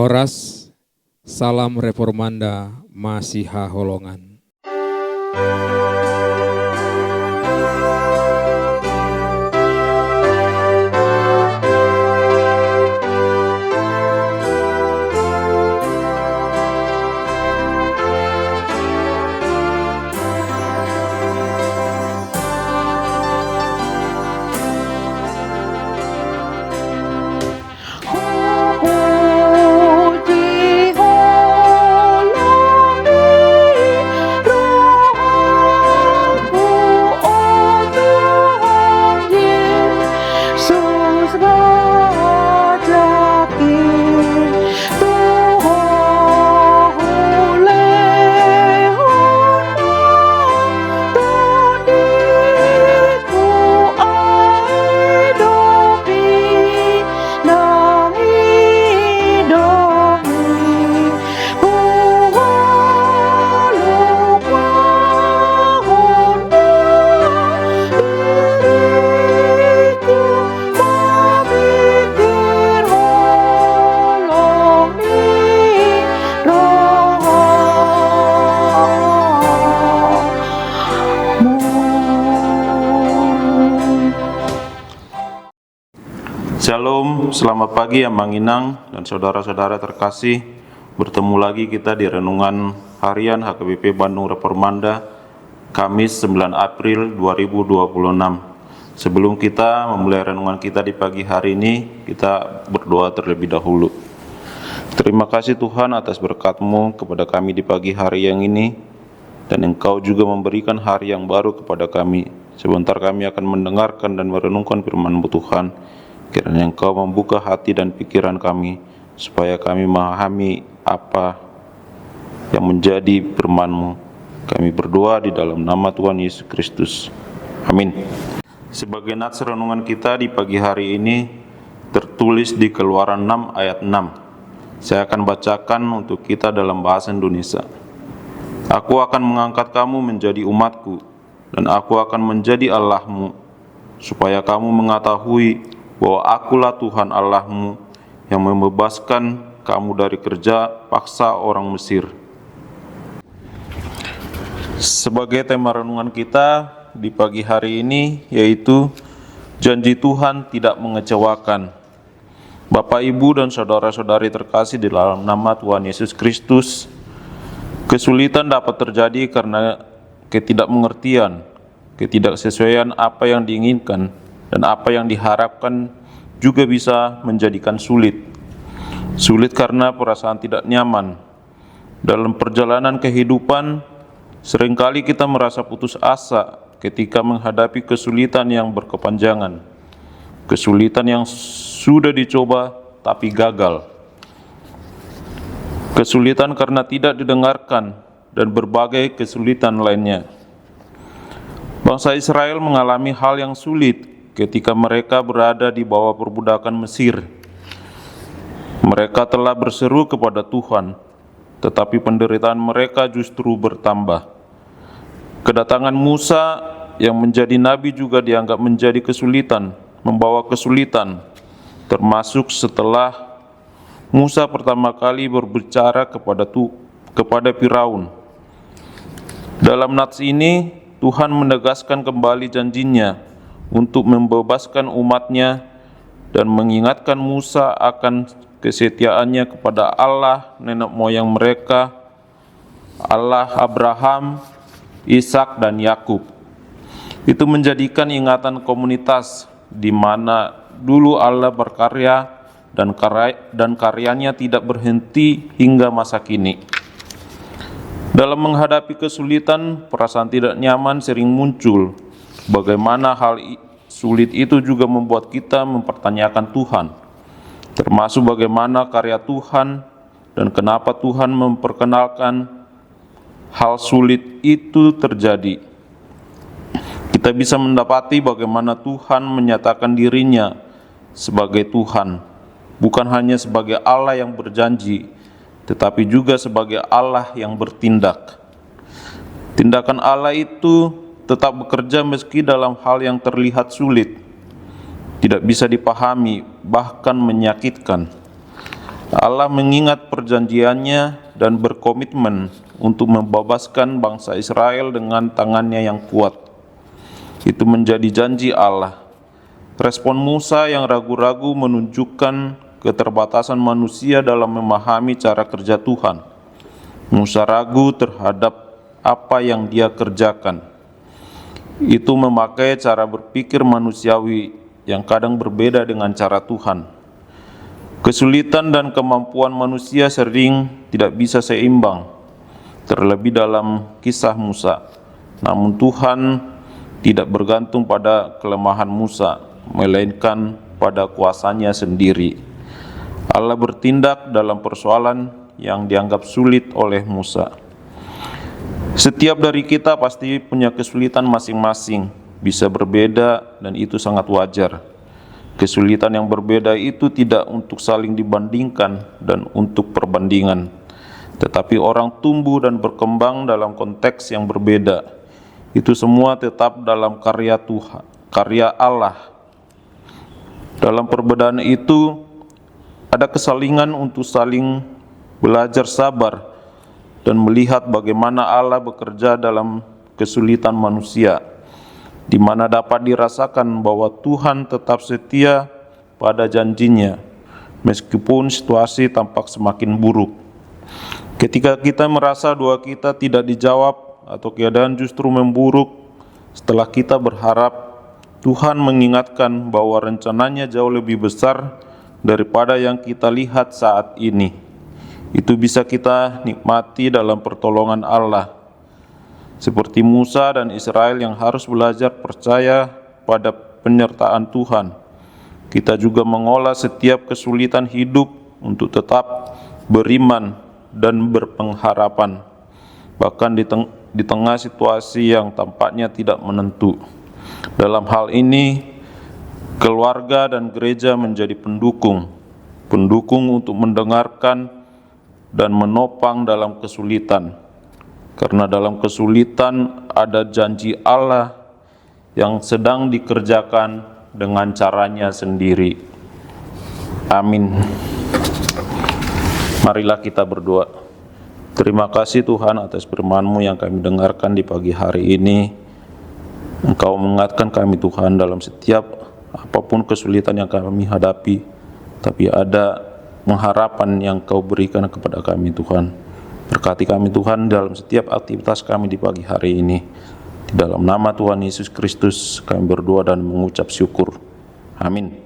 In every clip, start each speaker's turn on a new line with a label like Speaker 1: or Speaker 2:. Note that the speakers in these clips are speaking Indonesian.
Speaker 1: Horas, salam Reformanda Masiha Holongan.
Speaker 2: Shalom, selamat pagi yang Manginang dan saudara-saudara terkasih. Bertemu lagi kita di Renungan Harian HKBP Bandung Reformanda, Kamis 9 April 2026. Sebelum kita memulai renungan kita di pagi hari ini, kita berdoa terlebih dahulu. Terima kasih Tuhan atas berkat-Mu kepada kami di pagi hari yang ini, dan Engkau juga memberikan hari yang baru kepada kami. Sebentar kami akan mendengarkan dan merenungkan firman-Mu Tuhan. Kiranya Engkau membuka hati dan pikiran kami, supaya kami memahami apa yang menjadi firman-Mu. Kami berdoa di dalam nama Tuhan Yesus Kristus. Amin. Sebagai nats renungan kita di pagi hari ini, tertulis di Keluaran 6 ayat 6. Saya akan bacakan untuk kita dalam bahasa Indonesia. Aku akan mengangkat kamu menjadi umatku, dan aku akan menjadi Allahmu, supaya kamu mengetahui bahwa akulah Tuhan Allahmu yang membebaskan kamu dari kerja paksa orang Mesir. Sebagai tema renungan kita di pagi hari ini yaitu janji Tuhan tidak mengecewakan. Bapak, Ibu, dan saudara-saudari terkasih di dalam nama Tuhan Yesus Kristus, kesulitan dapat terjadi karena ketidakmengertian, ketidaksesuaian apa yang diinginkan dan apa yang diharapkan juga bisa menjadikan sulit. Sulit karena perasaan tidak nyaman. Dalam perjalanan kehidupan, seringkali kita merasa putus asa ketika menghadapi kesulitan yang berkepanjangan. Kesulitan yang sudah dicoba tapi gagal. Kesulitan karena tidak didengarkan dan berbagai kesulitan lainnya. Bangsa Israel mengalami hal yang sulit ketika mereka berada di bawah perbudakan Mesir. Mereka telah berseru kepada Tuhan, tetapi penderitaan mereka justru bertambah. Kedatangan Musa yang menjadi nabi juga dianggap menjadi kesulitan, membawa kesulitan, termasuk setelah Musa pertama kali berbicara kepada Firaun. Dalam nats ini, Tuhan menegaskan kembali janjinya untuk membebaskan umatnya dan mengingatkan Musa akan kesetiaannya kepada Allah nenek moyang mereka, Allah Abraham, Ishak, dan Yakub. Itu menjadikan ingatan komunitas di mana dulu Allah berkarya dan karyanya tidak berhenti hingga masa kini. Dalam menghadapi kesulitan, perasaan tidak nyaman sering muncul. Bagaimana hal sulit itu juga membuat kita mempertanyakan Tuhan, termasuk bagaimana karya Tuhan dan kenapa Tuhan memperkenalkan hal sulit itu terjadi. Kita bisa mendapati bagaimana Tuhan menyatakan dirinya sebagai Tuhan, bukan hanya sebagai Allah yang berjanji, tetapi juga sebagai Allah yang bertindak. Tindakan Allah itu tetap bekerja meski dalam hal yang terlihat sulit, tidak bisa dipahami, bahkan menyakitkan. Allah mengingat perjanjiannya dan berkomitmen untuk membebaskan bangsa Israel dengan tangannya yang kuat. Itu menjadi janji Allah. Respon Musa yang ragu-ragu menunjukkan keterbatasan manusia dalam memahami cara kerja Tuhan. Musa ragu terhadap apa yang dia kerjakan. Itu memakai cara berpikir manusiawi yang kadang berbeda dengan cara Tuhan. Kesulitan dan kemampuan manusia sering tidak bisa seimbang, terlebih dalam kisah Musa. Namun Tuhan tidak bergantung pada kelemahan Musa, melainkan pada kuasanya sendiri. Allah bertindak dalam persoalan yang dianggap sulit oleh Musa. Setiap dari kita pasti punya kesulitan masing-masing, bisa berbeda dan itu sangat wajar. Kesulitan yang berbeda itu tidak untuk saling dibandingkan dan untuk perbandingan, tetapi orang tumbuh dan berkembang dalam konteks yang berbeda. Itu semua tetap dalam karya Tuhan, karya Allah. Dalam perbedaan itu ada kesalingan untuk saling belajar sabar dan melihat bagaimana Allah bekerja dalam kesulitan manusia, di mana dapat dirasakan bahwa Tuhan tetap setia pada janjinya, meskipun situasi tampak semakin buruk. Ketika kita merasa doa kita tidak dijawab atau keadaan justru memburuk, setelah kita berharap, Tuhan mengingatkan bahwa rencananya jauh lebih besar daripada yang kita lihat saat ini. Itu bisa kita nikmati dalam pertolongan Allah. Seperti Musa dan Israel yang harus belajar percaya pada penyertaan Tuhan, kita juga mengolah setiap kesulitan hidup untuk tetap beriman dan berpengharapan, bahkan di tengah situasi yang tampaknya tidak menentu. Dalam hal ini, keluarga dan gereja menjadi pendukung untuk mendengarkan dan menopang dalam kesulitan. Karena dalam kesulitan ada janji Allah yang sedang dikerjakan dengan caranya sendiri. Amin. Marilah kita berdoa. Terima kasih Tuhan atas firman-Mu yang kami dengarkan di pagi hari ini. Engkau mengingatkan kami Tuhan dalam setiap apapun kesulitan yang kami hadapi, tapi ada pengharapan yang Kau berikan kepada kami Tuhan. Berkati kami Tuhan dalam setiap aktivitas kami di pagi hari ini. Di dalam nama Tuhan Yesus Kristus kami berdoa dan mengucap syukur. Amin.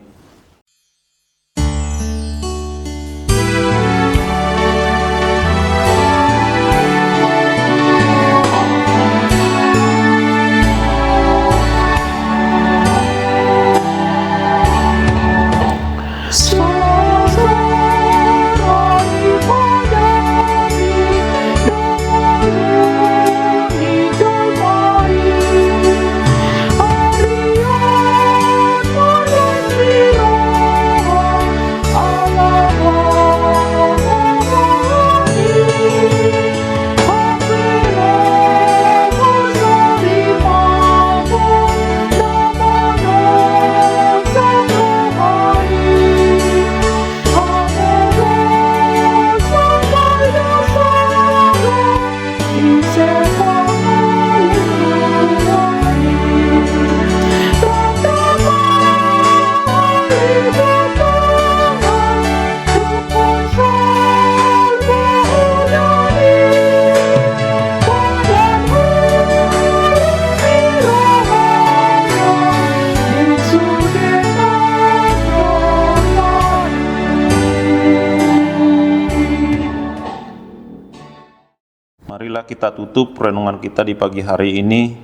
Speaker 2: Marilah kita tutup renungan kita di pagi hari ini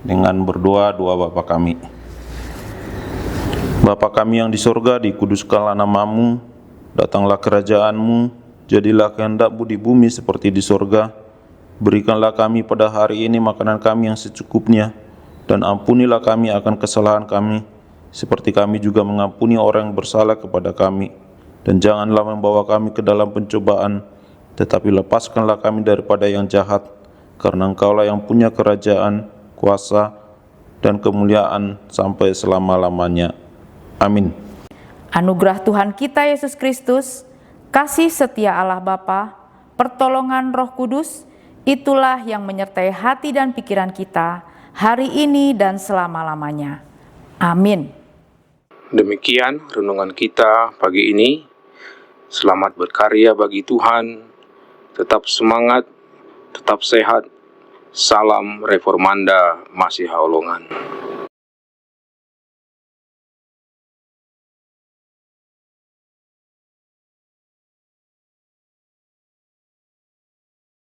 Speaker 2: dengan berdoa doa Bapa kami. Bapa kami yang di sorga, dikuduskanlah nama-Mu, datanglah kerajaan-Mu, jadilah kehendak-Mu di bumi seperti di sorga. Berikanlah kami pada hari ini makanan kami yang secukupnya, dan ampunilah kami akan kesalahan kami, seperti kami juga mengampuni orang yang bersalah kepada kami. Dan janganlah membawa kami ke dalam pencobaan, tetapi lepaskanlah kami daripada yang jahat, karena Engkaulah yang punya kerajaan, kuasa, dan kemuliaan sampai selama-lamanya. Amin.
Speaker 3: Anugerah Tuhan kita Yesus Kristus, kasih setia Allah Bapa, pertolongan Roh Kudus, itulah yang menyertai hati dan pikiran kita hari ini dan selama-lamanya. Amin.
Speaker 4: Demikian renungan kita pagi ini. Selamat berkarya bagi Tuhan. Tetap semangat, tetap sehat. Salam Reformanda Masiha Holongan.